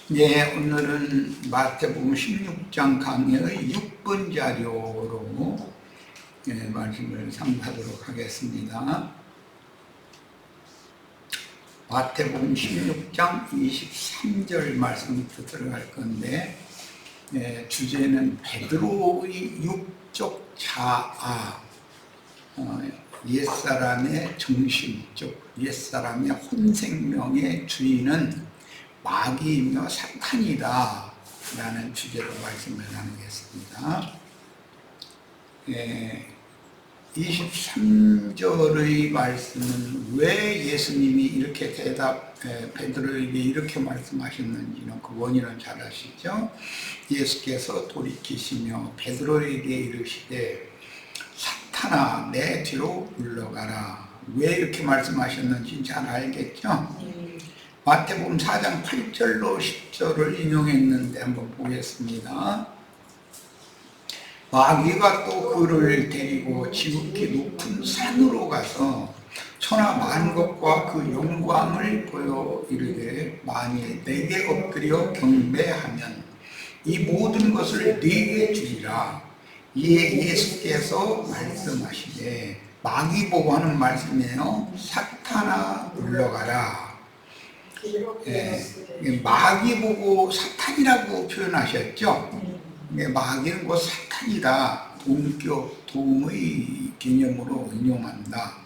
네, 오늘은 마태복음 16장 강의의 6번 자료로 말씀을 상담하도록 하겠습니다. 마태복음 16장 23절 말씀부터 들어갈 건데, 주제는 베드로의 육적 자아, 옛사람의 정신적, 옛사람의 혼생명의 주인은 마귀이며 사탄이다 라는 주제로 말씀을 나누겠습니다. 23절의 말씀은 왜 예수님이 이렇게 베드로에게 이렇게 말씀하셨는지는 그 원인은 잘 아시죠? 예수께서 돌이키시며 베드로에게 이르시되 사탄아 내 뒤로 물러가라. 왜 이렇게 말씀하셨는지 잘 알겠죠? 마태복음 4장 8절로 10절을 인용했는데 한번 보겠습니다. 마귀가 또 그를 데리고 지극히 높은 산으로 가서 천하 만국과 그 영광을 보여 이르되 만일 내게 엎드려 경배하면 이 모든 것을 네게 주리라. 이에 예수께서 말씀하시되 마귀 보고 하는 말씀이에요. 사탄아 물러가라. 마귀 보고 사탄이라고 표현하셨죠. 마귀는 곧 사탄이다. 동격, 동의 개념으로 인용한다.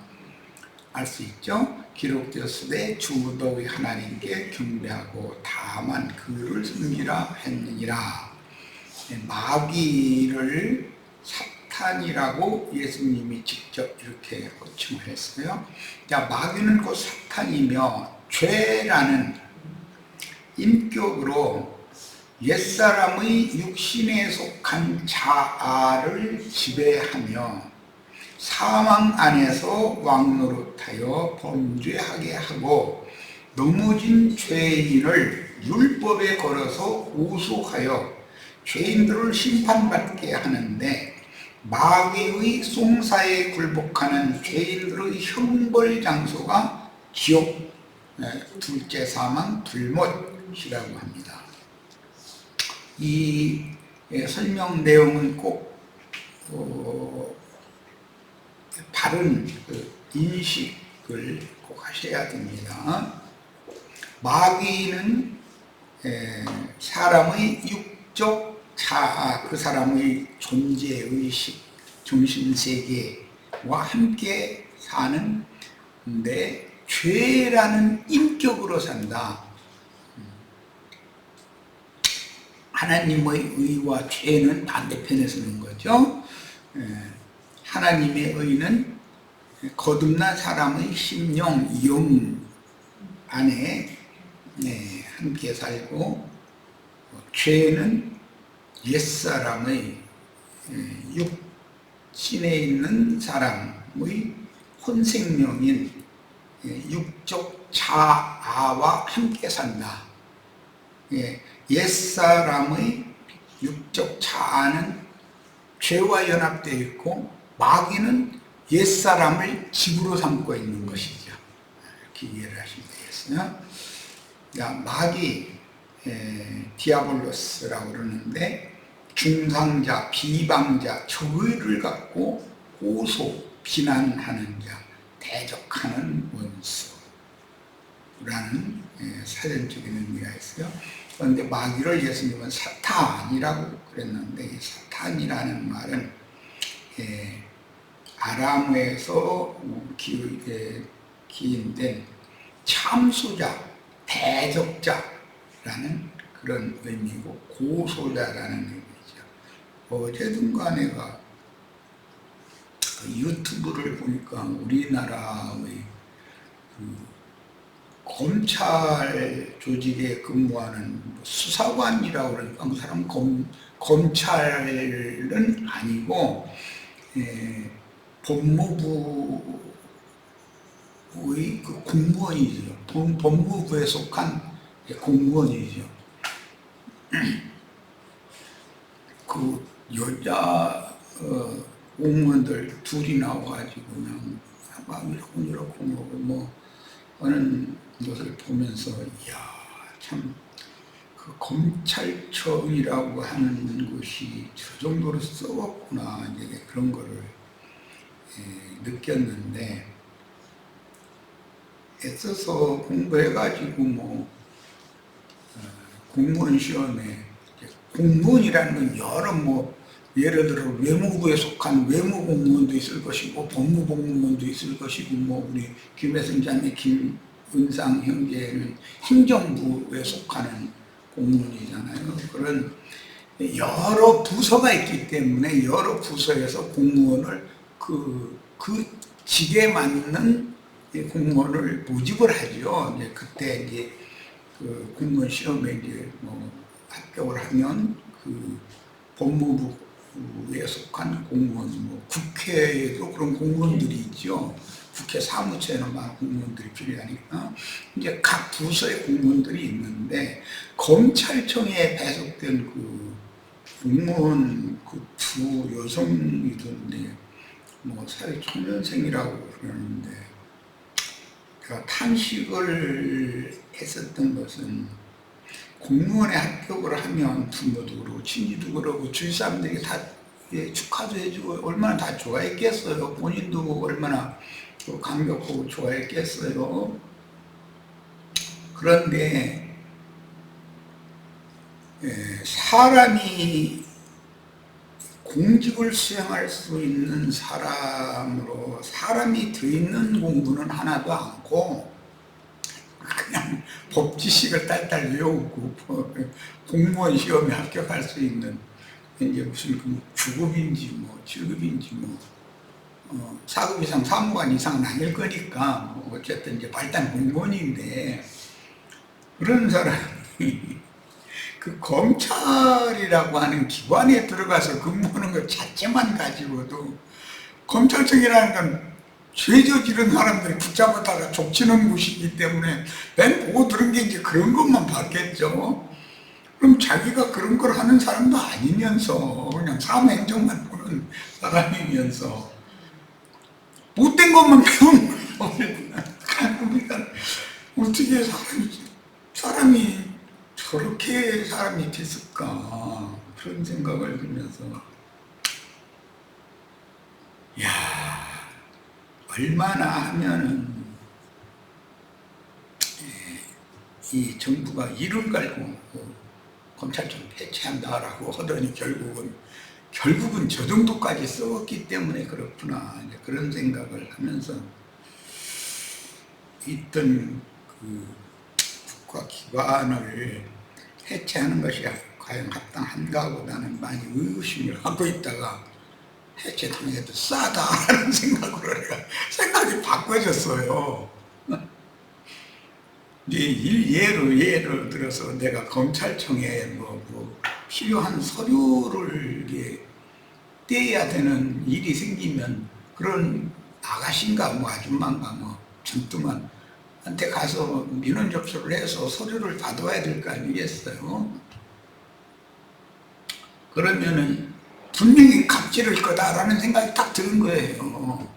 알 수 있죠. 기록되었으되 주도의 하나님께 경배하고 다만 그를 섬기라 했느니라. 마귀를 사탄이라고 예수님이 직접 이렇게 호칭을 했어요. 자, 마귀는 곧 사탄이며 죄라는 인격으로 옛사람의 육신에 속한 자아를 지배하며 사망 안에서 왕노릇하여 범죄하게 하고 넘어진 죄인을 율법에 걸어서 고소하여 죄인들을 심판받게 하는데 마귀의 송사에 굴복하는 죄인들의 형벌 장소가 지옥, 둘째 사망, 불못이라고 합니다. 이 설명 내용은 꼭 바른 인식을 꼭 하셔야 됩니다. 마귀는 사람의 육적 자아, 그 사람의 존재의식, 정신세계와 함께 사는데 죄라는 인격으로 산다. 하나님의 의와 죄는 반대편에 서는 거죠. 하나님의 의는 거듭난 사람의 심령, 영 안에 함께 살고, 죄는 옛사람의 육신에 있는 사람의 혼생명인 육적 자아와 함께 산다. 옛사람의 육적 자아는 죄와 연합되어 있고 마귀는 옛사람을 집으로 삼고 있는 것이죠. 이렇게 이해를 하시면 되겠어요. 마귀, 디아볼로스라고 그러는데 중상자, 비방자, 적의를 갖고 고소, 비난하는 자, 대적하는 원수라는 사전적인 의미가 있어요. 그런데 마귀를 예수님은 사탄이라고 그랬는데 이 사탄이라는 말은 아람어에서 기인된 참소자, 대적자라는 그런 의미고 고소자라는 의미죠. 어제든가 내가 유튜브를 보니까 우리나라의 검찰 조직에 근무하는 수사관이라고 그러니까 그 사람 검찰은 아니고 법무부의 그 공무원이죠. 법무부에 속한 공무원이죠. 그 여자 공무원들 둘이 나와가지고 그냥 막 이러고 뭐 하는 것을 보면서 이야 참 그 검찰청이라고 하는 것이 저 정도로 썩었구나, 이제 그런 거를 느꼈는데, 애써서 공부해가지고 공무원 시험에, 공무원이라는 건 여러 예를 들어 외무부에 속한 외무공무원도 있을 것이고 법무공무원도 있을 것이고 우리 김혜승 자매 김은상 형제는 행정부에 속하는 공무원이잖아요. 그런 여러 부서가 있기 때문에 여러 부서에서 공무원을 그 직에 맞는 공무원을 모집을 하죠. 이제 그때 이제 그 공무원 시험에 이제 합격을 하면 그 법무부에 속한 공무원, 국회에도 그런 공무원들이 있죠. 국회 사무처에는 많은 공무원들이 필요하니까 이제 각 부서의 공무원들이 있는데, 검찰청에 배속된 그 공무원 그 두 여성이던데 사회 초년생이라고 그러는데, 제가 탄식을 했었던 것은, 공무원에 합격을 하면 부모도 그러고 친지도 그러고 주위 사람들이 다 축하도 해주고 얼마나 다 좋아했겠어요. 본인도 얼마나 감격하고 좋아했겠어요. 그런데 사람이 공직을 수행할 수 있는 사람으로 사람이 돼 있는 공부는 하나도 않고 그냥 법 지식을 딸딸 외우고 공무원 시험에 합격할 수 있는, 이제 무슨 주급인지 7급인지 4급 이상 사무관 이상은 아닐 거니까 어쨌든 이제 발단 공무원인데, 그런 사람이 그 검찰이라고 하는 기관에 들어가서 근무하는 것 자체만 가지고도, 검찰청이라는 건 죄 저지른 사람들이 붙잡았다가 족치는 곳이기 때문에 맨 보고 들은 게 이제 그런 것만 봤겠죠. 그럼 자기가 그런 걸 하는 사람도 아니면서 그냥 사무행정만 보는 사람이면서 못된 것만 배우는 거예요. 그러니까 어떻게 사람이 저렇게 사람이 됐을까, 그런 생각을 들면서, 야, 얼마나 하면은 이 정부가 이를 갈고 검찰청 폐지한다라고 하더니 결국은 저 정도까지 썩었기 때문에 그렇구나, 이제 그런 생각을 하면서 있던 그 국가기관을 해체하는 것이 과연 합당한가 하고 나는 많이 의구심을 하고 있다가, 해체당해도 싸다라는 생각으로 내가 생각이 바꿔졌어요. 예를 들어서 내가 검찰청에 필요한 서류를 떼야 되는 일이 생기면, 그런 아가씨인가 아줌마인가 전투만 한테 가서 민원 접수를 해서 서류를 받아와야 될 거 아니겠어요? 그러면은 분명히 갑질을 거다라는 생각이 딱 드는 거예요.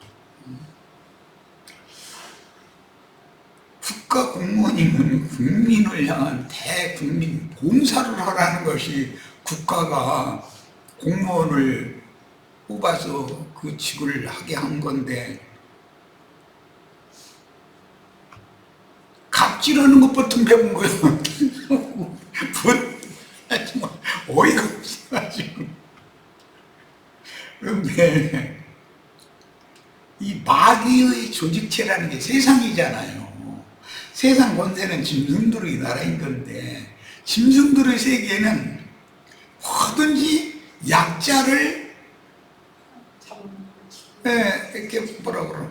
국가 공무원이면 국민을 향한 대국민 봉사를 하라는 것이, 국가가 공무원을 뽑아서 그 직을 하게 한 건데, 갑질하는 것부터 배운 거예요. 어이가 없어가지고. 그런데 이 마귀의 조직체라는 게 세상이잖아요. 세상 권세는 짐승들의 나라인 건데, 짐승들의 세계는 뭐든지 약자를 이렇게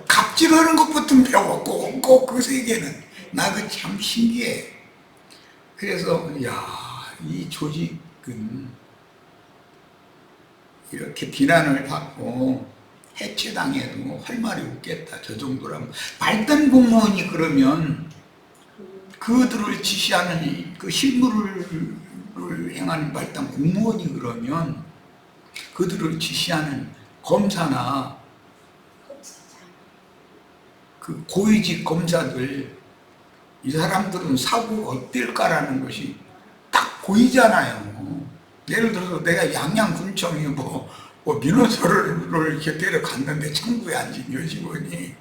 갑질하는 것부터 배웠고, 꼭 그 세계는 나 그 참 신기해. 그래서 이 조직은 이렇게 비난을 받고 해체당해도 할 말이 없겠다, 저 정도라면. 발단 공무원이 그러면 그들을 지시하는 그 실무를 행하는 발단 공무원이 그러면 그들을 지시하는 검사나 그 고위직 검사들, 이 사람들은 사고가 어떨까라는 것이 딱 보이잖아요. 예를 들어서 내가 양양군청에 뭐 민원서를 이렇게 데려갔는데 청구에 앉은 여직원이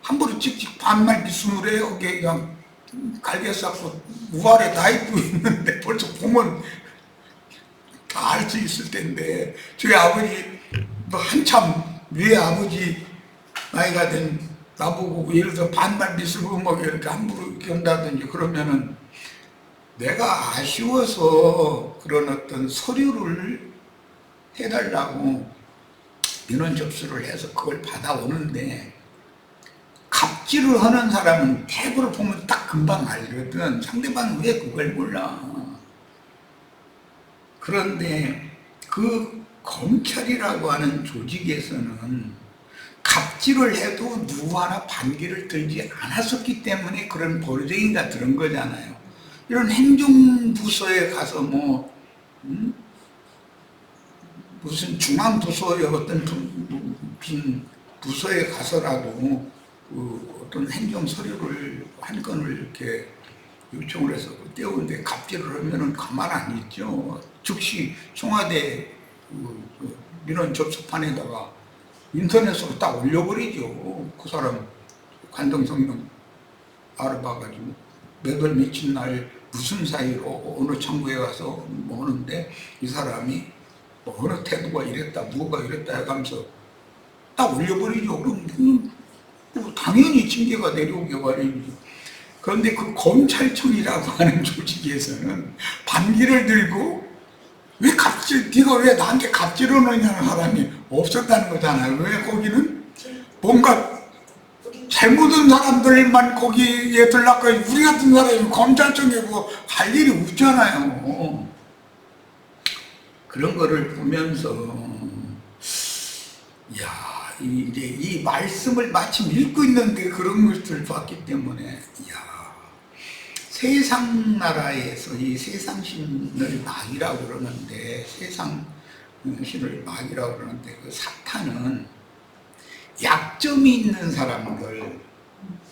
함부로 찍찍 반말 비스무리해. 여기 그냥 갈개 쌌고 우아래 나이도 있는데 벌써 보면 다 알 수 있을 텐데 저희 아버지 한참 위에 아버지 나이가 된 나보고 예를 들어 반말 비스고 뭐 이렇게 함부로 이렇게 한다든지 그러면은 내가 아쉬워서 그런 어떤 서류를 해달라고 민원 접수를 해서 그걸 받아오는데 갑질을 하는 사람은 태도를 보면 딱 금방 알거든. 상대방은 왜 그걸 몰라. 그런데 그 검찰이라고 하는 조직에서는 갑질을 해도 누구 하나 반기를 들지 않았었기 때문에 그런 벌쟁이가 들은 거잖아요. 이런 행정부서에 가서 무슨 중앙부서의 어떤 무슨 부서에 가서라도 그 어떤 행정 서류를 한 건을 이렇게 요청을 해서 떼우는데 갑질을 하면은 가만 안 있죠. 즉시 청와대 그 민원 접수판에다가 인터넷으로 딱 올려버리죠. 그 사람 관동성명 알아봐가지고 몇 월 며칠 날 무슨 사이로 어느 창구에 가서 뭐 하는데 이 사람이 뭐 어느 태도가 이랬다 뭐가 이랬다 해가면서 딱 올려버리죠. 그럼 당연히 징계가 내려오게 마련이죠. 그런데 그 검찰청이라고 하는 조직에서는 반기를 들고 왜 갑질, 네가 왜 나한테 갑질을 하느냐는 사람이 없었다는 거잖아요. 왜 거기는 뭔가 잘못한 사람들만 거기에 들락고 우리 같은 사람이 검찰청에 갈 일이 없잖아요. 그런 거를 보면서 야, 이제 이 말씀을 마침 읽고 있는데 그런 것들을 봤기 때문에 야, 세상 나라에서 이 세상신을 마귀라고 그러는데 세상신을 마귀라고 그러는데 그 사탄은 약점이 있는 사람들,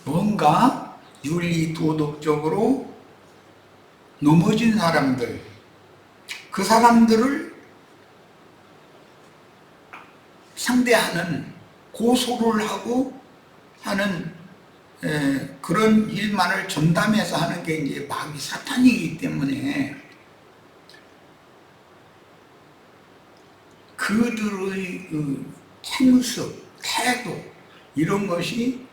뭔가 윤리 도덕적으로 넘어진 사람들, 그 사람들을 상대하는 고소를 하고 하는 그런 일만을 전담해서 하는 게 이제 마귀 사탄이기 때문에 그들의 그 참습, 태도 이런 것이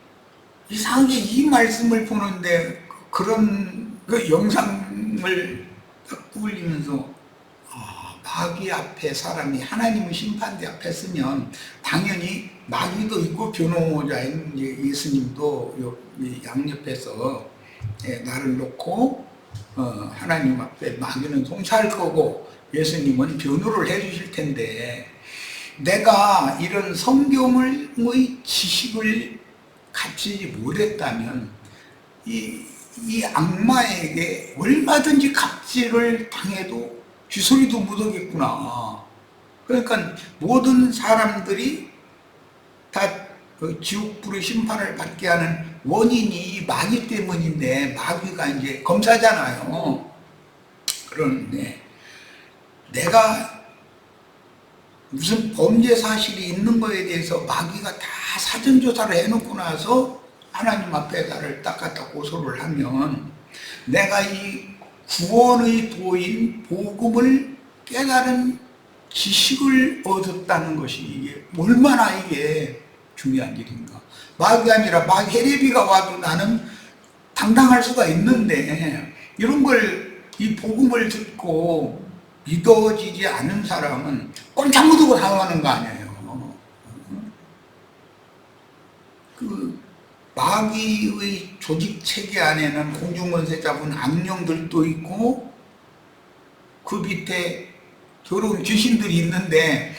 이상하게 이 말씀을 보는데 그런 그 영상을 딱 떠올리면서 마귀 앞에 사람이 하나님의 심판대 앞에 서면 당연히 마귀도 있고 변호자인 예수님도 양옆에서 나를 놓고 하나님 앞에 마귀는 송사할 거고 예수님은 변호를 해 주실 텐데 내가 이런 성경의 지식을 갖추지 못했다면 이 악마에게 얼마든지 갑질을 당해도 쥐소리도 묻어겠구나. 그러니까 모든 사람들이 다 그 지옥불의 심판을 받게 하는 원인이 마귀 때문인데 마귀가 이제 검사잖아요. 그런데 내가 무슨 범죄 사실이 있는 거에 대해서 마귀가 다 사전조사를 해놓고 나서 하나님 앞에 나를 딱 갖다 고소를 하면 내가 이 구원의 도인 복음을 깨달은 지식을 얻었다는 것이 이게 얼마나 이게 중요한 일인가. 마귀 아니라 마귀 헤레비가 와도 나는 당당할 수가 있는데 이런 걸 이 복음을 듣고 믿어지지 않은 사람은 꼼짝 못하고 당하는 거 아니에요. 그 마귀의 조직 체계 안에는 공중권세 잡은 악령들도 있고 그 밑에 더러운 귀신들이 있는데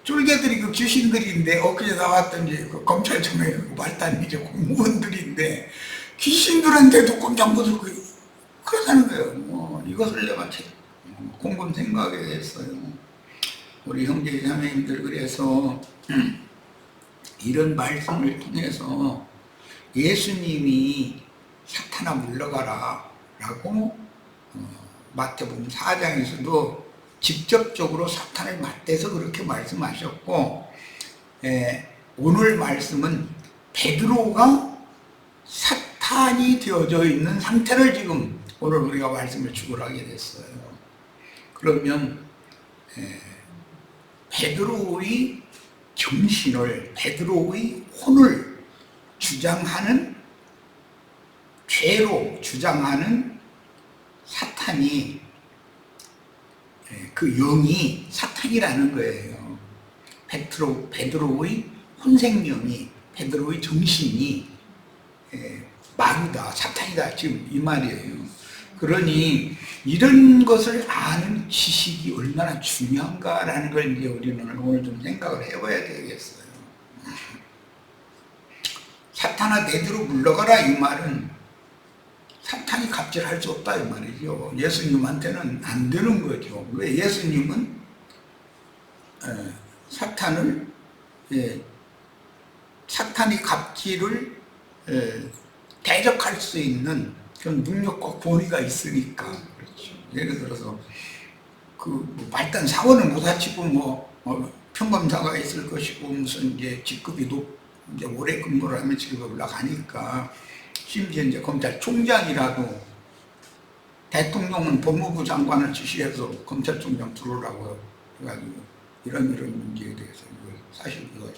쫄개들이 그 귀신들인데 엊그제 나왔던 이제 그 검찰청의 말단 이제 공무원들인데 귀신들한테도 꼼짝 못하고 그러는 거예요. 이것을 내가 곰곰 생각하게 됐어요. 우리 형제 자매님들 그래서 이런 말씀을 통해서 예수님이 사탄아 물러가라 라고 마태복음 4장에서도 직접적으로 사탄을 맞대서 그렇게 말씀하셨고, 오늘 말씀은 베드로가 사탄이 되어져 있는 상태를 지금 오늘 우리가 말씀을 추구하게 됐어요. 그러면 베드로의 정신을, 베드로의 혼을 주장하는, 죄로 주장하는 사탄이, 그 영이 사탄이라는 거예요. 베드로의 혼생명이, 베드로의 정신이 마귀다, 사탄이다, 지금 이 말이에요. 그러니 이런 것을 아는 지식이 얼마나 중요한가라는 걸 이제 우리는 오늘 좀 생각을 해봐야 되겠어요. 사탄아 내대로 물러가라, 이 말은 사탄이 갑질할 수 없다, 이 말이죠. 예수님한테는 안 되는 거죠. 왜? 예수님은 사탄을, 사탄이 갑질을 대적할 수 있는 그런 능력과 권위가 있으니까. 그렇죠. 예를 들어서 말단 사원을 못 다치고 평검사가 있을 것이고, 무슨 이제 직급이 이제 오래 근무를 하면 직급이 올라가니까, 심지어 이제 검찰총장이라도 대통령은 법무부 장관을 지시해서 검찰총장 들어오라고 해가지고 이런 문제에 대해서 사실 이거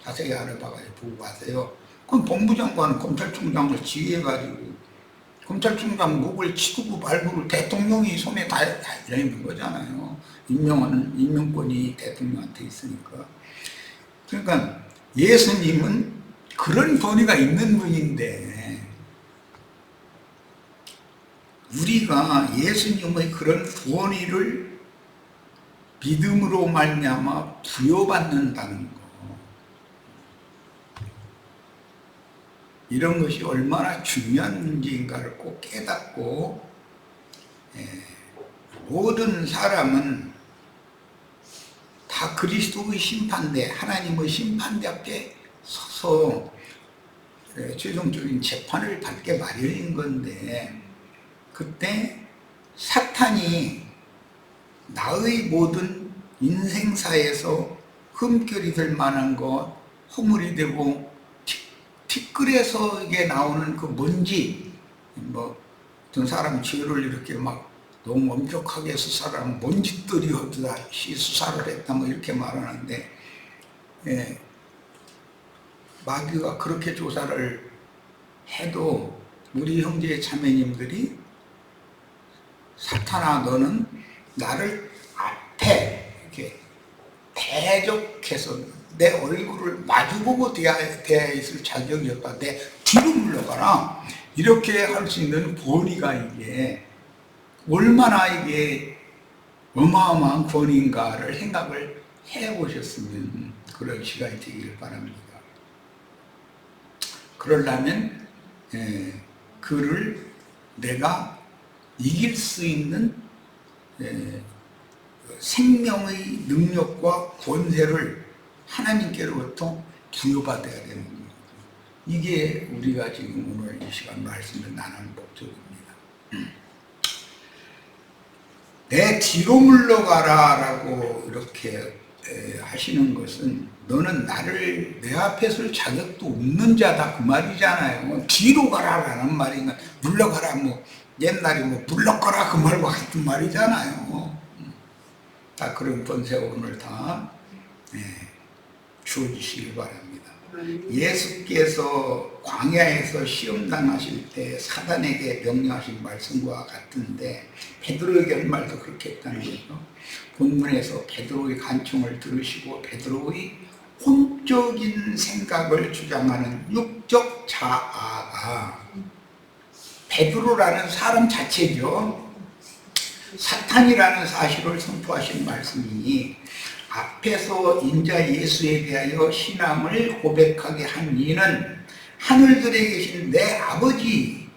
자세히 알아봐가지고 보고 가세요. 그럼 법무장관은 검찰총장을 지휘해가지고 검찰총장 목을 치고 발부를 대통령이 손에 다 있는 거잖아요. 임명권이 대통령한테 있으니까. 그러니까 예수님은 그런 권위가 있는 분인데, 우리가 예수님의 그런 권위를 믿음으로 말미암아 부여받는다는 거, 이런 것이 얼마나 중요한 문제인가를 꼭 깨닫고, 모든 사람은 다 그리스도의 심판대, 하나님의 심판대 앞에 서서 최종적인 재판을 받게 마련인 건데, 그때 사탄이 나의 모든 인생사에서 흠결이 될 만한 것, 허물이 되고 티끌에서 이게 나오는 그 먼지, 어떤 사람 죄를 이렇게 막 너무 엄격하게 수사를 하면 먼지들이 어디다시 수사를 했다 이렇게 말하는데, 마귀가 그렇게 조사를 해도 우리 형제 자매님들이 사탄아 너는 나를 앞에 이렇게 대적해서 내 얼굴을 마주보고 대해야 있을 자격이 없다, 내 뒤로 물러가라, 이렇게 할 수 있는 권위가 이게 얼마나 이게 어마어마한 권위인가를 생각을 해보셨으면 그런 시간이 되기를 바랍니다. 그러려면 그를 내가 이길 수 있는 생명의 능력과 권세를 하나님께로부터 부여받아야 되는 겁니다. 이게 우리가 지금 오늘 이 시간 말씀을 나누는 목적입니다. 내 뒤로 물러가라 라고 이렇게 하시는 것은 너는 나를 내 앞에 설 자격도 없는 자다, 그 말이잖아요. 뒤로 가라라는 말이니까 물러가라, 옛날에 물러가라 그 말과 같은 말이잖아요. 다 그런 권세가 오늘 다 주어지시길 바랍니다. 예수께서 광야에서 시험당하실 때 사단에게 명령하신 말씀과 같은데, 베드로에게 할 말도 그렇게 했다는 거죠. 본문에서 베드로의 간청을 들으시고 베드로의 혼적인 생각을 주장하는 육적 자아가 베드로라는 사람 자체죠. 사탄이라는 사실을 선포하신 말씀이니, 앞에서 인자 예수에 대하여 신앙을 고백하게 한 이는 하늘들에 계신 내 아버지였다라는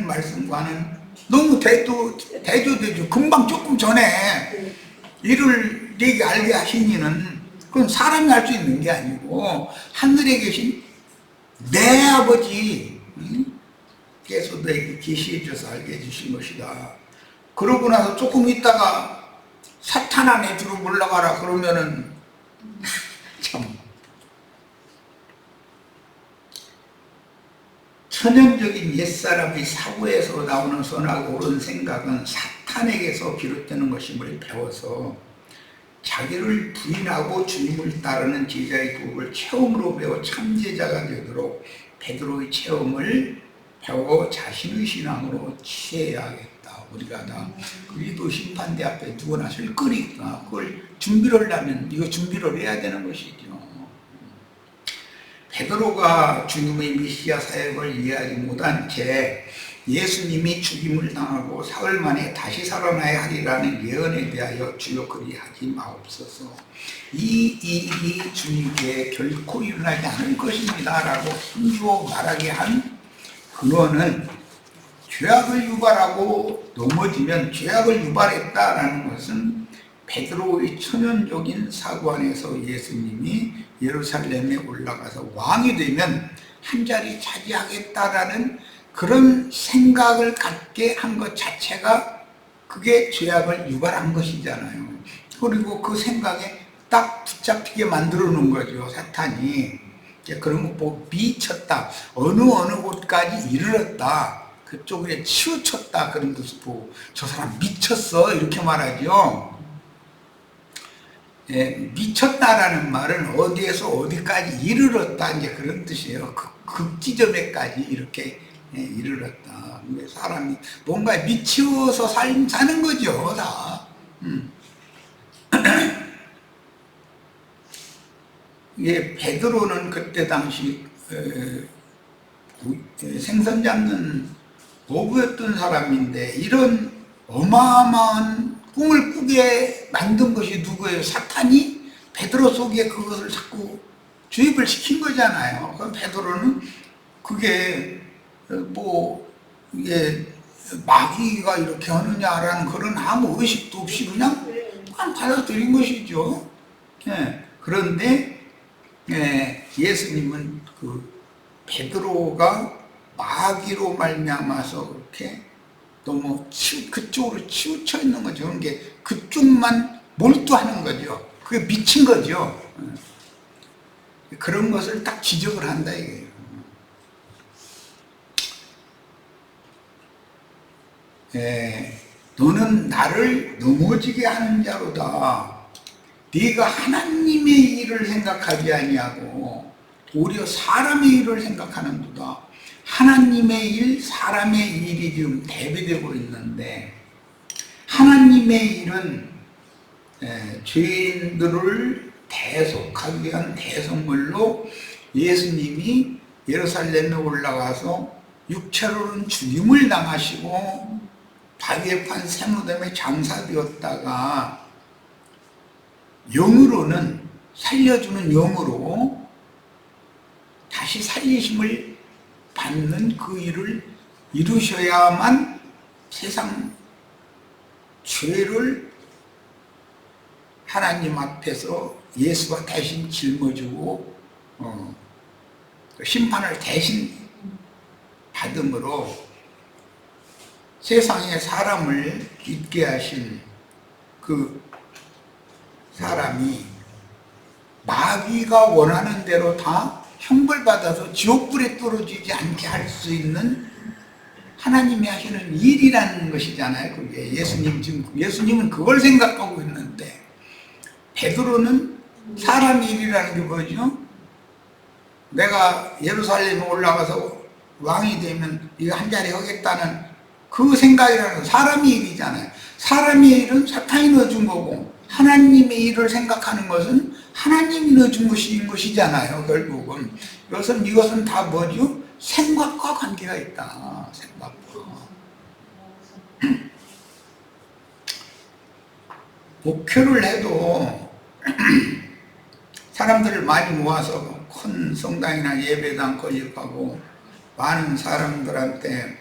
말씀과는 너무 대조되죠. 금방 조금 전에 이를 내게 알게 하신 이는 그건 사람이 할 수 있는 게 아니고 하늘에 계신 내 아버지, 하나님께서 너에게 계시해 줘서 알게 해주신 것이다. 그러고 나서 조금 있다가 사탄 안에 들어 올라가라 그러면은 참 천연적인 옛사람의 사고에서 나오는 선하고 옳은 생각은 사탄에게서 비롯되는 것임을 배워서 자기를 부인하고 주님을 따르는 제자의 도를 체험으로 배워 참제자가 되도록 베드로의 체험을 배워 자신의 신앙으로 취해야겠다. 우리가 다 그리스도 심판대 앞에 누구나 설 거니까 그걸 준비를 하면 이거 준비를 해야 되는 것이죠. 베드로가 주님의 메시아 사역을 이해하지 못한 채 예수님이 죽임을 당하고 사흘 만에 다시 살아나야 하리라는 예언에 대하여 주여 그리하지 마옵소서. 이 일이 주님께 결코 일어나지 않을 것입니다 라고 힘주어 말하게 한 근원은 죄악을 유발하고 넘어지면 죄악을 유발했다라는 것은 베드로의 천연적인 사고 안에서 예수님이 예루살렘에 올라가서 왕이 되면 한 자리 차지하겠다라는 그런 생각을 갖게 한 것 자체가 그게 죄악을 유발한 것이잖아요. 그리고 그 생각에 딱 붙잡히게 만들어 놓은 거죠, 사탄이. 그런 거 보고 미쳤다, 어느 곳까지 이르렀다, 그쪽에 치우쳤다, 그런 것을 보고 저 사람 미쳤어 이렇게 말하죠. 미쳤다라는 말은 어디에서 어디까지 이르렀다 이제 그런 뜻이에요. 그 지점에까지 이렇게 이르렀다. 사람이 뭔가 미치어서 사는 거죠, 다. 이게 베드로는 그때 당시 생선 잡는 어부였던 사람인데 이런 어마어마한 꿈을 꾸게 만든 것이 누구예요? 사탄이 베드로 속에 그것을 자꾸 주입을 시킨 거잖아요. 그럼 베드로는 그게 뭐 이게 마귀가 이렇게 하느냐라는 그런 아무 의식도 없이 그냥 받아들인 것이죠. 그런데 예수님은 그 베드로가 마귀로 말미암아서 그렇게 너무 그쪽으로 치우쳐 있는 거죠. 그런 게 그쪽만 몰두하는 거죠. 그게 미친 거죠. 그런 것을 딱 지적을 한다 이게요. 너는 나를 넘어지게 하는 자로다. 네가 하나님의 일을 생각하지 아니하고 오히려 사람의 일을 생각하는도다. 하나님의 일, 사람의 일이 지금 대비되고 있는데 하나님의 일은 죄인들을 대속하기 위한 대속물로 예수님이 예루살렘에 올라가서 육체로는 죽임을 당하시고 바위에 판 쇠무덤에 장사되었다가 영으로는 살려주는 영으로 다시 살리심을 받는 그 일을 이루셔야만 세상 죄를 하나님 앞에서 예수가 대신 짊어지고 심판을 대신 받음으로 세상에 사람을 있게 하신 그 사람이 마귀가 원하는 대로 다 형벌받아서 지옥불에 떨어지지 않게 할 수 있는 하나님이 하시는 일이라는 것이잖아요. 그게 예수님은 그걸 생각하고 있는데 베드로는 사람 일이라는 게 뭐죠? 내가 예루살렘에 올라가서 왕이 되면 이거 한 자리 하겠다는 그 생각이라는 사람의 일이잖아요. 사람의 일은 사탄이 넣어준 거고 하나님의 일을 생각하는 것은 하나님이 넣어준 것이잖아요. 결국은 이것은 다 뭐죠? 생각과 관계가 있다. 생각과. 목표를 해도 사람들을 많이 모아서 큰 성당이나 예배당 건립하고 많은 사람들한테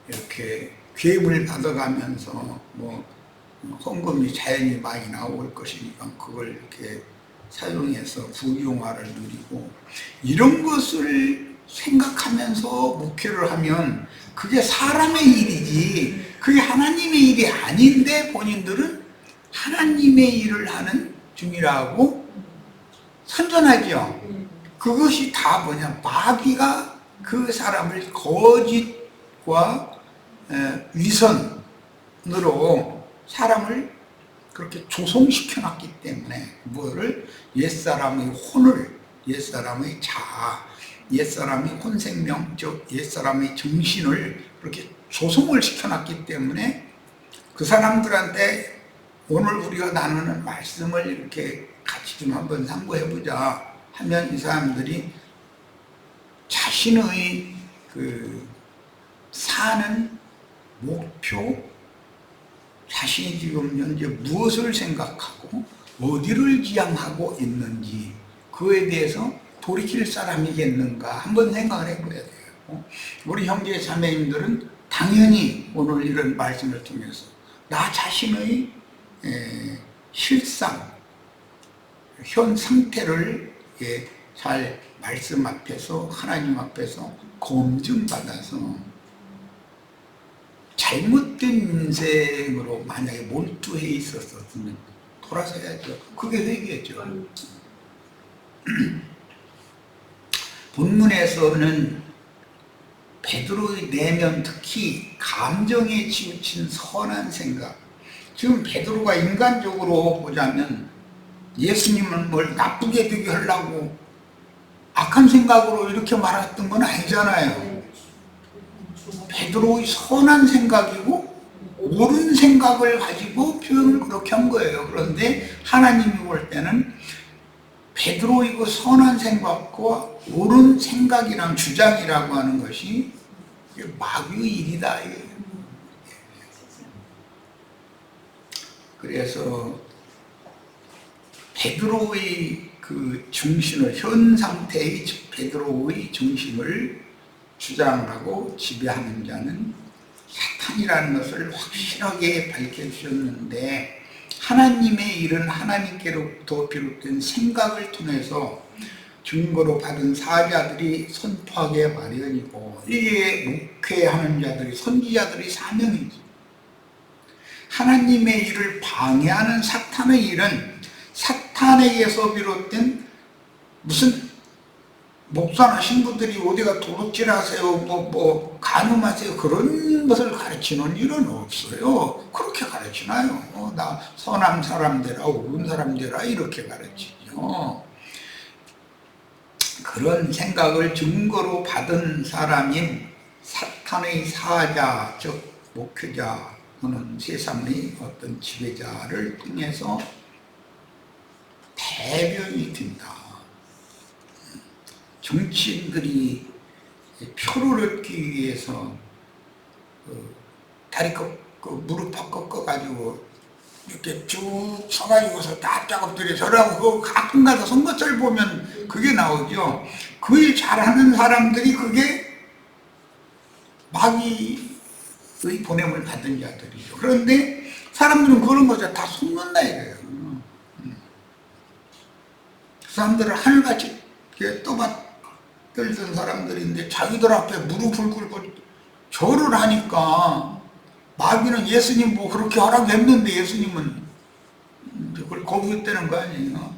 이렇게 기회를 받아가면서 뭐 헌금이 자연히 많이 나올 것이니까 그걸 이렇게 사용해서 부유화를 누리고 이런 것을 생각하면서 목회를 하면 그게 사람의 일이지 그게 하나님의 일이 아닌데 본인들은 하나님의 일을 하는 중이라고 선전하죠. 그것이 다 뭐냐, 마귀가 그 사람을 거짓과 위선으로 사람을 그렇게 조성시켜 놨기 때문에 뭐를 옛사람의 혼을, 옛사람의 자아, 옛사람의 혼생명, 즉 옛사람의 정신을 그렇게 조성을 시켜놨기 때문에 그 사람들한테 오늘 우리가 나누는 말씀을 이렇게 같이 좀 한번 상고해보자 하면 이 사람들이 자신의 그 사는 목표, 자신이 지금 현재 무엇을 생각하고 어디를 지향하고 있는지 그에 대해서 돌이킬 사람이겠는가 한번 생각을 해봐야 돼요. 우리 형제 자매님들은 당연히 오늘 이런 말씀을 통해서 나 자신의 실상, 현 상태를 잘 말씀 앞에서 하나님 앞에서 검증받아서 잘못된 인생으로 만약에 몰두해 있었으면 돌아서야죠. 그게 회개죠. 본문에서는 베드로의 내면, 특히 감정에 치우친 선한 생각, 지금 베드로가 인간적으로 보자면 예수님은 뭘 나쁘게 되게 하려고 악한 생각으로 이렇게 말했던 건 아니잖아요. 베드로의 선한 생각이고 옳은 생각을 가지고 표현을 그렇게 한 거예요. 그런데 하나님이 볼 때는 베드로의 그 선한 생각과 옳은 생각이랑 주장이라고 하는 것이 마귀의 일이다. 그래서 베드로의 그 중심을, 현 상태의 베드로의 중심을 주장하고 지배하는 자는 사탄이라는 것을 확실하게 밝혀주셨는데, 하나님의 일은 하나님께로부터 비롯된 생각을 통해서 증거로 받은 사자들이 선포하게 마련이고, 이게 목회하는 자들이, 선지자들이 사명이지. 하나님의 일을 방해하는 사탄의 일은 사탄에게서 비롯된 무슨 목사나 신부들이 어디가 도둑질하세요, 간음하세요, 그런 것을 가르치는 일은 없어요. 그렇게 가르치나요? 나 선한 사람 되라, 옳은 사람 되라, 이렇게 가르치죠. 그런 생각을 증거로 받은 사람인 사탄의 사자, 즉 목회자, 또는 세상의 어떤 지배자를 통해서 대변이 된다. 정치인들이 표를 얻기 위해서 다리 무릎 꺾어가지고 이렇게 쭉 서가지고서 다 작업들이 저라고 그 가끔 가서 선거철 보면 그게 나오죠. 그 일 잘하는 사람들이 그게 마귀의 보냄을 받은 자들이죠. 그런데 사람들은 그런 거죠. 다 속는다 이거예요. 그 사람들은 하늘같이 떠받들던 사람들인데 자기들 앞에 무릎을 꿇고 절을 하니까 마귀는 예수님 뭐 그렇게 하라고 했는데 예수님은 그걸 거부했다는 거 아니에요.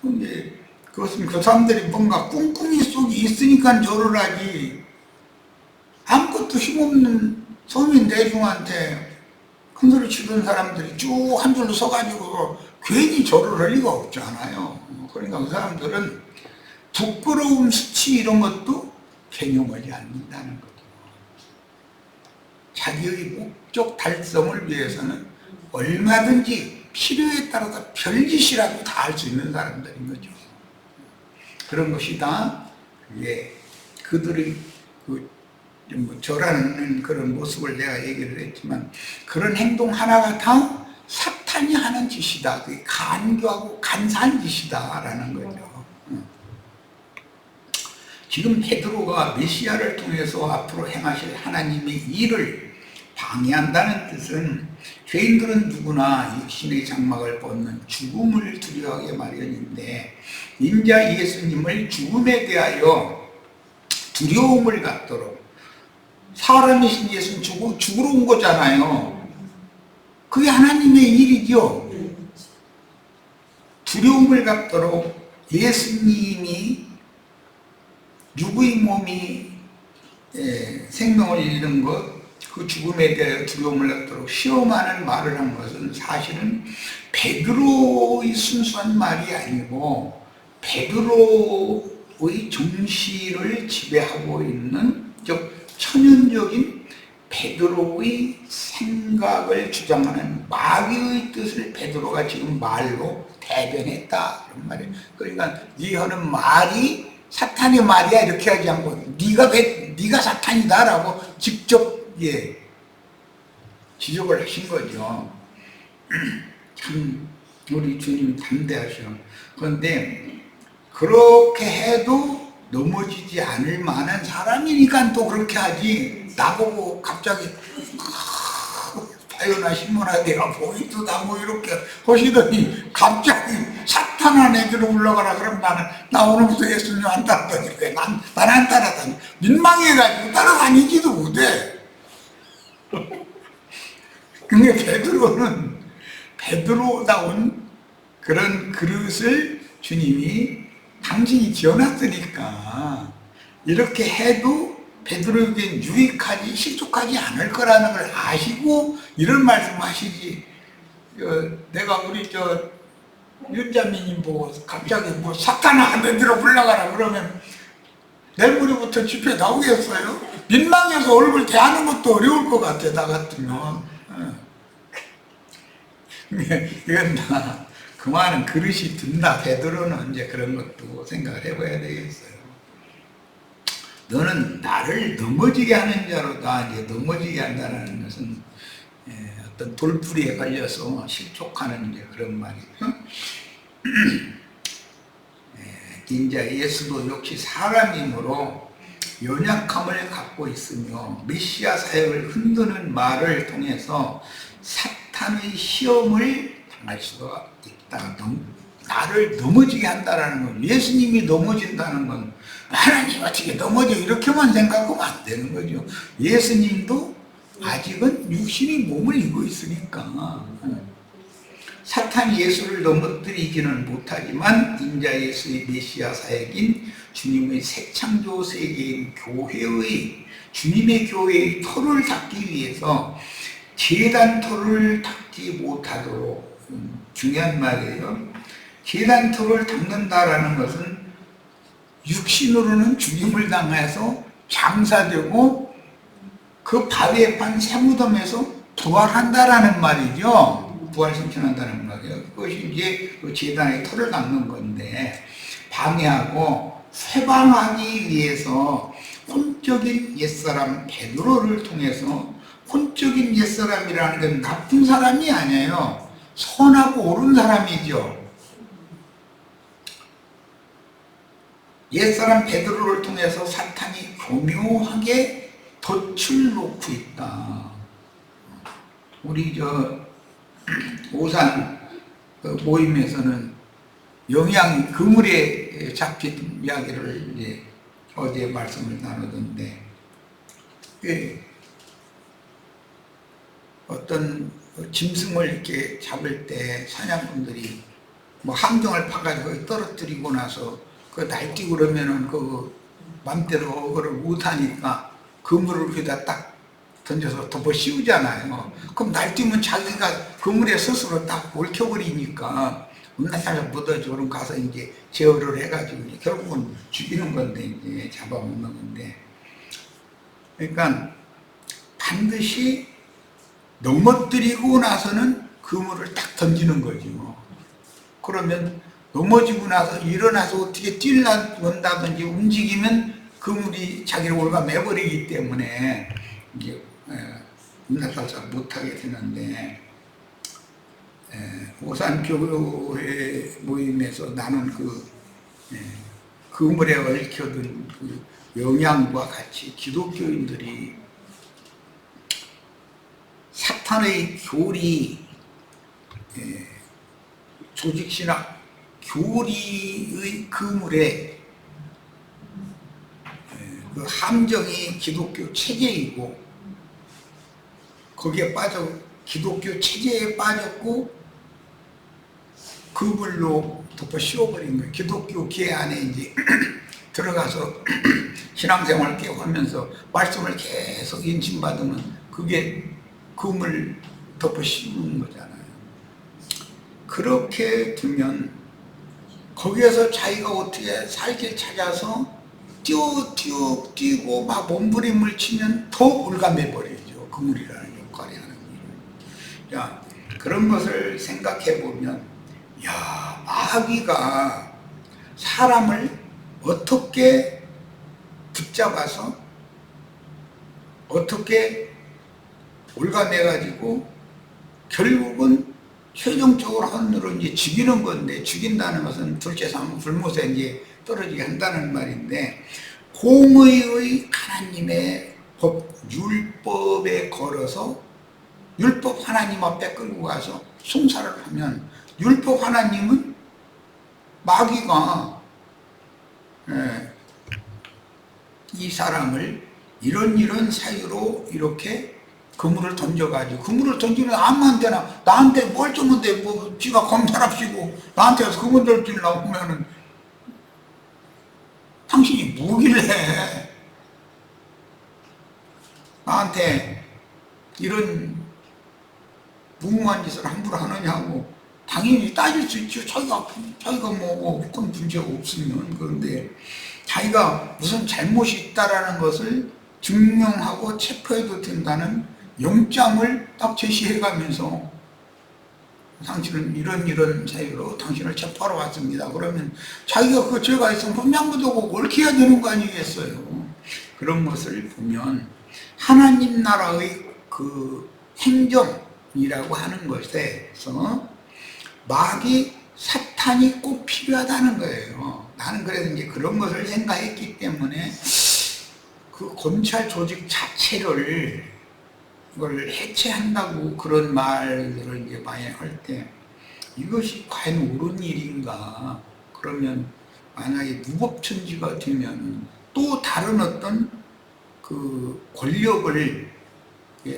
근데 그것은 그 사람들이 뭔가 꿍꿍이 속에 있으니까 절을 하지, 아무것도 힘없는 서민 대중한테 큰소리 치던 사람들이 쭉 한 줄로 서가지고 괜히 절을 할 리가 없잖아요. 그러니까 그 사람들은 부끄러움, 수치 이런 것도 개념하지 않는다는 거죠. 자기의 목적 달성을 위해서는 얼마든지 필요에 따라서 별짓이라도 다 할 수 있는 사람들인 거죠. 그런 것이 다 그들의 절하는 그런 모습을 내가 얘기를 했지만, 그런 행동 하나가 다 사탄이 하는 짓이다. 그게 간교하고 간사한 짓이다라는 거죠. 지금 베드로가 메시아를 통해서 앞으로 행하실 하나님의 일을 방해한다는 뜻은, 죄인들은 누구나 육신의 장막을 벗는 죽음을 두려워하게 마련인데, 인자 예수님을 죽음에 대하여 두려움을 갖도록. 사람이신 예수는 죽으러 온 거잖아요. 그게 하나님의 일이죠. 두려움을 갖도록 예수님이 누구의 몸이 생명을 잃는 것, 그 죽음에 대해 두려움을 갖도록 시험하는 말을 한 것은 사실은 베드로의 순수한 말이 아니고 베드로의 정신을 지배하고 있는 천연적인 베드로의 생각을 주장하는 마귀의 뜻을 베드로가 지금 말로 대변했다 그런 말이에요. 그러니까 네 하는 말이 사탄의 말이야 이렇게 하지 않고 네가 사탄이다라고 직접 지적을 하신 거죠. 참 우리 주님 담대하셔. 그런데 그렇게 해도 넘어지지 않을 만한 사람이니까 또 그렇게 하지. 나보고 갑자기 다이어나 시모나 내가 보이도 나고 이렇게 하시더니 갑자기 사탄아 내게로 올라가라. 그럼 나 오늘부터 예수님 안 따라다니까. 난 안 따라다니. 민망해가지고 따라다니지도 못해. 근데 베드로는 베드로다운 그런 그릇을 주님이 당신이 지어놨으니까 이렇게 해도 베드로에게 유익하지 실족하지 않을 거라는 걸 아시고 이런 말씀하시지. 내가 우리 윤자매님 보고 갑자기 뭐 사탄아 베드로 불러가라 그러면 내일 모레부터 집회 나오겠어요? 민망해서 얼굴 대하는 것도 어려울 것 같아 나 같으면. 이건 그 말은 그릇이 든다. 베드로는 이제 그런 것도 생각을 해봐야 되겠어요. 너는 나를 넘어지게 하는 자로다. 이제 넘어지게 한다는 것은 어떤 돌부리에 걸려서 실족하는 이제 그런 말이죠. 인자 예수도 역시 사람이므로 연약함을 갖고 있으며 메시아 사역을 흔드는 말을 통해서 사탄의 시험을 당할 수가 있다. 나를 넘어지게 한다는 건, 예수님이 넘어진다는 건 하나님 어떻게 넘어져 이렇게만 생각하면 안 되는 거죠. 예수님도 아직은 육신이 몸을 입고 있으니까 사탄이 예수를 넘어뜨리지는 못하지만 인자 예수의 메시아 사역인 주님의 새 창조 세계인 교회의 주님의 교회의 터를 닦기 위해서 제단 터를 닦지 못하도록, 중요한 말이에요. 제단 터를 닦는다라는 것은 육신으로는 죽임을 당해서 장사되고 그 바위에 판 새무덤에서 부활한다라는 말이죠. 부활승천한다는 말이에요. 그것이 이제 그 제단의 터를 닦는 건데, 방해하고 회방하기 위해서 혼적인 옛사람 베드로를 통해서, 혼적인 옛사람이라는 건 나쁜 사람이 아니에요. 선하고 옳은 사람이죠. 옛사람 베드로를 통해서 사탄이 교묘하게 덫을 놓고 있다. 우리 오산 모임에서는 영양 그물에 잡힌 이야기를 이제 어제 말씀을 나누던데, 어떤 짐승을 이렇게 잡을 때 사냥꾼들이 뭐 함정을 파가지고 떨어뜨리고 나서 그 날뛰고 그러면은 그 맘대로 그걸 못하니까 그물을 거기다 딱 던져서 덮어 씌우잖아요. 그럼 날뛰면 자기가 그물에 스스로 딱 얽혀버리니까 음나사가 묻어져. 그럼 가서 이제 제어를 해가지고 이제 결국은 죽이는 건데, 이제 잡아먹는 건데. 그러니까 반드시 넘어뜨리고 나서는 그물을 딱 던지는 거죠. 그러면 넘어지고 나서 일어나서 어떻게 뛰어난다든지 움직이면 그물이 자기를 올가매버리기 때문에 이제 음락살살 못하게 되는데, 오산교회 모임에서 나는 그물에 얽혀든 그 영양과 같이 기독교인들이 사탄의 교리, 조직신학 교리의 그물에 그 함정이 기독교 체제이고 거기에 빠져 기독교 체제에 빠졌고 그물로 덮어 씌워버린 거예요. 기독교 계 안에 이제 들어가서 신앙생활을 계속 하면서 말씀을 계속 인침받으면 그게 그물 덮어 씌우는 거잖아요. 그렇게 두면 거기에서 자기가 어떻게 살길 찾아서 뛰고 막 몸부림을 치면 더 올가매 버리죠. 그물이라는 역할이 하는 일을. 자, 그런 것을 생각해 보면, 야, 마귀가 사람을 어떻게 붙잡아서 어떻게 올가매가지고 결국은 최종적으로 하늘로 이제 죽이는 건데, 죽인다는 것은 둘째 상 불못에 이제 떨어지게 한다는 말인데, 공의의 하나님의 법, 율법에 걸어서 율법 하나님 앞에 끌고 가서 송사를 하면 율법 하나님은 마귀가 이 사람을 이런 사유로 이렇게 그물을 던져가지고, 그물을 던지는 아무한테나, 나한테 멀쩡한데 뭐 지가 검사랍시고 나한테 와서 그물 던지려고 하면은 당신이 뭐길래 나한테 이런 무모한 짓을 함부로 하느냐고 당연히 따질 수 있죠. 자기가 뭐 큰 문제가 없으면. 그런데 자기가 무슨 잘못이 있다라는 것을 증명하고 체포해도 된다는 영장을 딱 제시해가면서 당신은 이런 사유로 당신을 체포하러 왔습니다. 그러면 자기가 그 죄가 있으면 혼양부도고 옳게 해야 되는 거 아니겠어요? 그런 것을 보면 하나님 나라의 그 행정이라고 하는 것에서 마귀 사탄이 꼭 필요하다는 거예요. 나는 그래서 이제 그런 것을 생각했기 때문에 그 검찰 조직 자체를 이걸 해체한다고 그런 말을 이제 많이 할 때 이것이 과연 옳은 일인가? 그러면 만약에 무법천지가 되면 또 다른 어떤 그 권력을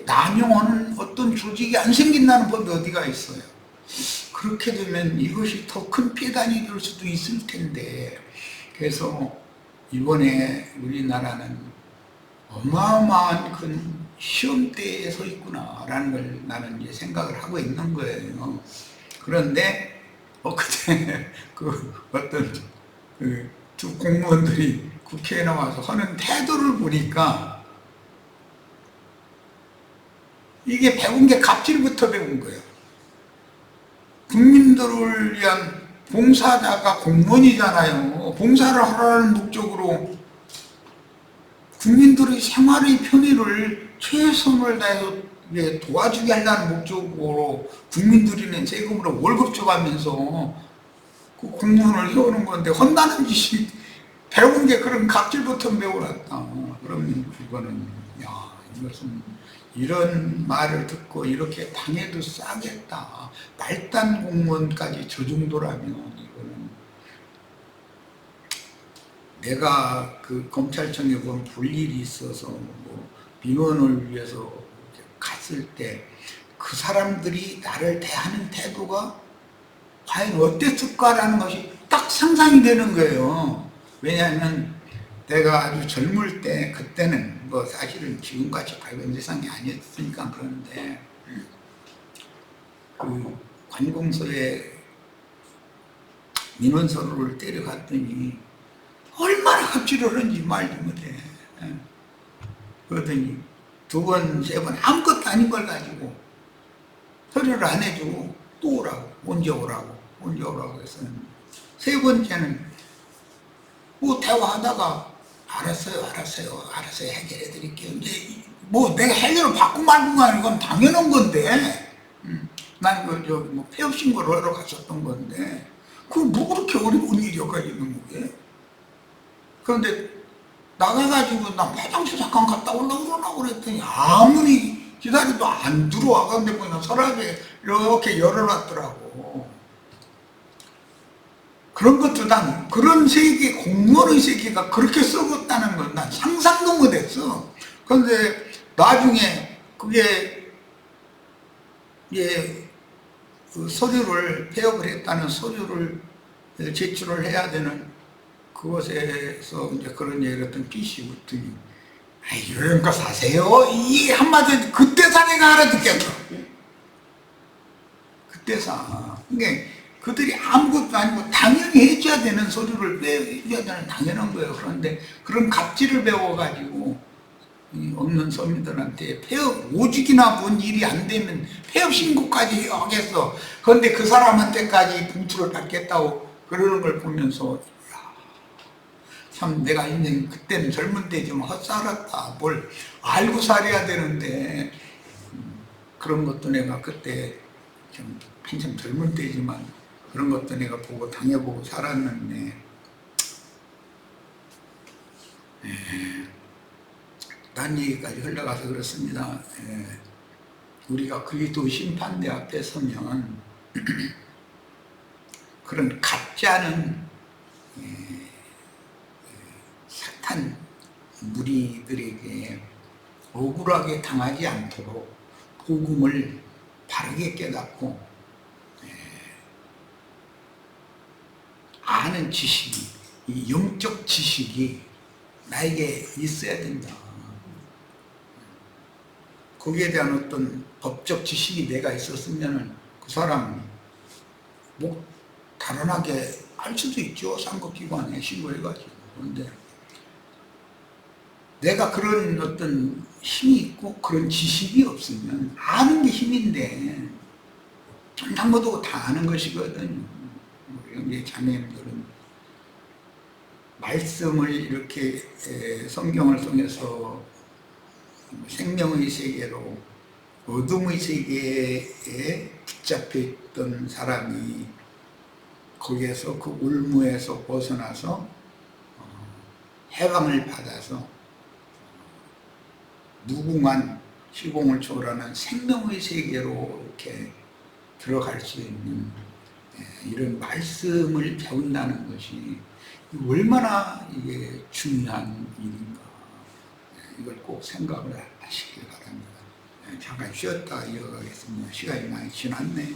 남용하는 어떤 조직이 안 생긴다는 법이 어디가 있어요? 그렇게 되면 이것이 더 큰 폐단이 될 수도 있을 텐데, 그래서 이번에 우리나라는 어마어마한 큰 시험대에 서 있구나라는 걸 나는 이제 생각을 하고 있는 거예요. 그런데 엊그제 그 어떤 그 두 공무원들이 국회에 나와서 하는 태도를 보니까 이게 배운 게 갑질부터 배운 거예요. 국민들을 위한 봉사자가 공무원이잖아요. 봉사를 하라는 목적으로 국민들의 생활의 편의를 최선을 다해서 도와주게 하려는 목적으로 국민들이 낸 세금으로 월급 줘가면서 그 공무원을 해오는 건데, 혼나는 짓이 배운 게 그런 갑질부터 배워놨다. 그러면 이거는, 야, 이것은 이런 말을 듣고 이렇게 당해도 싸겠다. 말단 공무원까지 저 정도라면 이거는 내가 그 검찰청에 보면 불일이 있어서 뭐 민원을 위해서 갔을 때 그 사람들이 나를 대하는 태도가 과연 어땠을까라는 것이 딱 상상이 되는 거예요. 왜냐하면 내가 아주 젊을 때, 그때는 뭐 사실은 지금같이 밝은 세상이 아니었으니까 그런데 그 관공서에 민원서를 때려갔더니 얼마나 갑질을 하는지 말도 못해. 그러더니 두 번, 세 번 아무것도 아닌 걸 가지고 서류를 안 해주고 또 오라고, 언제 오라고 해서 세 번째는 뭐 대화하다가 알았어요 해결해 드릴게요. 이제 뭐 내가 해결을 받고 말고가 이건 당연한 건데, 난 뭐 폐업 신고를 하러 갔었던 건데 그거 뭐 그렇게 어려운 일이 여기까지 있는 거게. 그런데 나가가지고 나 화장실 잠깐 갔다 오려고 그랬더니 아무리 기다려도 안 들어와. 근데 그냥 서랍에 이렇게 열어놨더라고. 그런 것도 난 그런 세계, 공무원의 세계가 그렇게 썩었다는 건 난 상상도 못했어. 그런데 나중에 그게 그 서류를 폐업을 했다는 서류를 제출을 해야 되는 그곳에서 이제 그런 얘기를 했던 PC 웃더니 아, 이런 거 사세요? 이 한마디 그때 사 내가 알아듣겠어. 그때 사. 그러니까 그들이 아무것도 아니고 당연히 해줘야 되는 서류를 해줘야 되는 당연한 거예요. 그런데 그런 갑질을 배워가지고 없는 서민들한테 폐업 오직이나 뭔 일이 안 되면 폐업 신고까지 하겠어. 그런데 그 사람한테까지 봉투를 받겠다고 그러는 걸 보면서 참 내가 인생 그때는 젊은 때 좀 헛살았다. 뭘 알고 살아야 되는데 그런 것도 내가 그때 좀 한참 젊은 때지만 그런 것도 내가 보고 당해보고 살았는데 딴 얘기까지 흘러가서 그렇습니다. 우리가 그리스도 심판대 앞에 서면 그런 가짜는 사탄 무리들에게 억울하게 당하지 않도록 복음을 바르게 깨닫고 아는 지식이, 이 영적 지식이 나에게 있어야 된다. 거기에 대한 어떤 법적 지식이 내가 있었으면 그 사람 뭐 단언하게 할 수도 있죠. 상급기관에 신고해가지고. 그런데 내가 그런 어떤 힘이 있고 그런 지식이 없으면 아는 게 힘인데 전상모도 다 아는 것이거든. 우리 자매님들은 말씀을 이렇게 성경을 통해서 생명의 세계로 어둠의 세계에 붙잡혀 있던 사람이 거기에서 그 울무에서 벗어나서 해방을 받아서 무궁한 시공을 초월하는 생명의 세계로 이렇게 들어갈 수 있는 이런 말씀을 배운다는 것이 얼마나 이게 중요한 일인가. 이걸 꼭 생각을 하시기 바랍니다. 잠깐 쉬었다 이어가겠습니다. 시간이 많이 지났네.